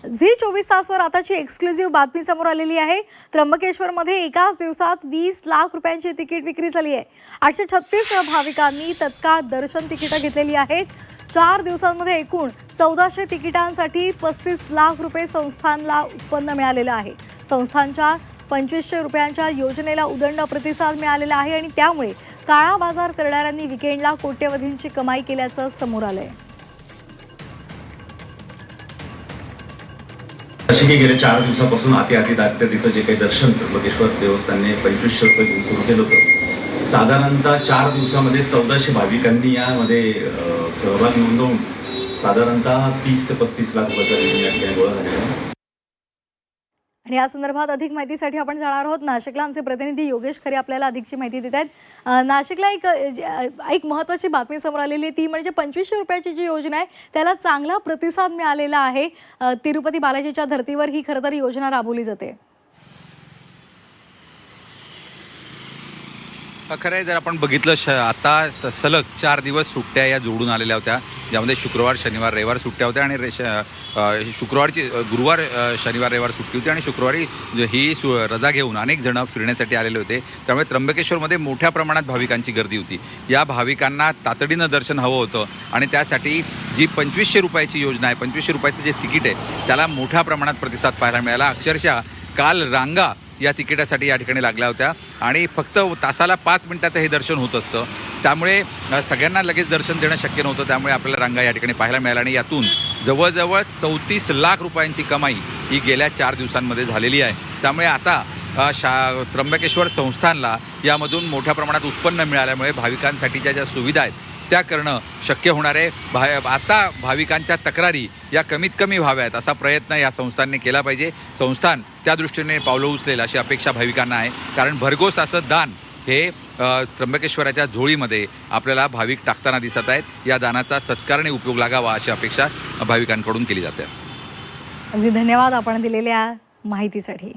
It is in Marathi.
झी 24 तासवर आताची एक्सक्लुझिव्ह बातमी समोर आलेली आहे। त्र्यंबकेश्वरमध्ये एकाच दिवसात 20 लाख रुपयांची तिकीट विक्री झाली आहे। 836 भाविकांनी तत्काळ दर्शन तिकीटं घेतलेली आहेत। 4 दिवसांमध्ये एकूण 1400 तिकिटांसाठी 35 लाख रुपये संस्थानला उत्पन्न मिळालेलं आहे। संस्थानच्या 2500 रुपयांच्या योजनेला उदंड प्रतिसाद मिळालेला आहे आणि त्यामुळे काळा बाजार करणाऱ्यांनी विकेंडला कोट्यवधींची कमाई केल्याचं समोर आलंय। अशी की गेल्या 4 दिवसापासून दातेरीचं जे काही दर्शन त्र्यंबकेश्वर देवस्थानने 2500 रुपये देऊन सुरू केलं होतं। साधारणतः 4 दिवसामध्ये 1400 भाविकांनी यामध्ये सहभाग नोंदवून साधारणतः 30 ते 35 लाख रुपयाचा गोळा झालेला आहे। आणि या संदर्भात अधिक माहितीसाठी आपण जाणार आहोत नाशिकला। आमचे प्रतिनिधी योगेश खरे आपल्याला अधिकची माहिती देत आहेत। नाशिकला एक महत्त्वाची बातमी समोर आलेली आहे, ती म्हणजे 2500 रुपयाची जी योजना आहे त्याला चांगला प्रतिसाद मिळालेला आहे। तिरुपती बालाजीच्या धर्तीवर ही खरं तर योजना राबवली जाते। खरं आहे, जर आपण बघितलं आता सलग 4 दिवस सुट्ट्या या जोडून आलेल्या होत्या, ज्यामध्ये शुक्रवार शनिवार रविवार सुट्ट्या होत्या आणि शुक्रवारची गुरुवार शनिवार रविवार सुट्टी होती आणि शुक्रवारी ही रजा घेऊन अनेक जण फिरण्यासाठी आलेले होते। त्यामुळे त्र्यंबकेश्वरमध्ये मोठ्या प्रमाणात भाविकांची गर्दी होती। या भाविकांना तातडीनं दर्शन हवं होतं आणि त्यासाठी जी 2500 रुपयाची योजना आहे, 2500 रुपयाचं जे तिकीट आहे त्याला मोठ्या प्रमाणात प्रतिसाद पाहायला मिळाला। अक्षरशः काल रांगा या तिकिटासाठी या ठिकाणी लागल्या होत्या आणि फक्त तासाला 5 मिनिटाचं हे दर्शन होत असतं। त्यामुळे सगळ्यांना लगेच दर्शन देणं शक्य नव्हतं, त्यामुळे आपल्याला रांगा या ठिकाणी पाहायला मिळाल्या आणि यातून जवळजवळ 34 लाख रुपयांची कमाई ही गेल्या 4 दिवसांमध्ये झालेली आहे। त्यामुळे आता त्र्यंबकेश्वर संस्थानला यामधून मोठ्या प्रमाणात उत्पन्न मिळाल्यामुळे भाविकांसाठीच्या ज्या सुविधा आहेत त्या करणं शक्य होणार आहे। आता भाविकांच्या तक्रारी या कमीत कमी व्हाव्यात असा प्रयत्न या संस्थानने केला पाहिजे। संस्थान त्या दृष्टीने पावलं उचलेल अशी अपेक्षा भाविकांना आहे, कारण भरघोस असं दान हे त्र्यंबकेश्वराच्या झोळीमध्ये आपल्याला भाविक टाकताना दिसत आहेत। या दानाचा सत्कारणे उपयोग लागावा अशी अपेक्षा भाविकांकडून केली जाते। अगदी धन्यवाद आपण दिलेल्या माहितीसाठी।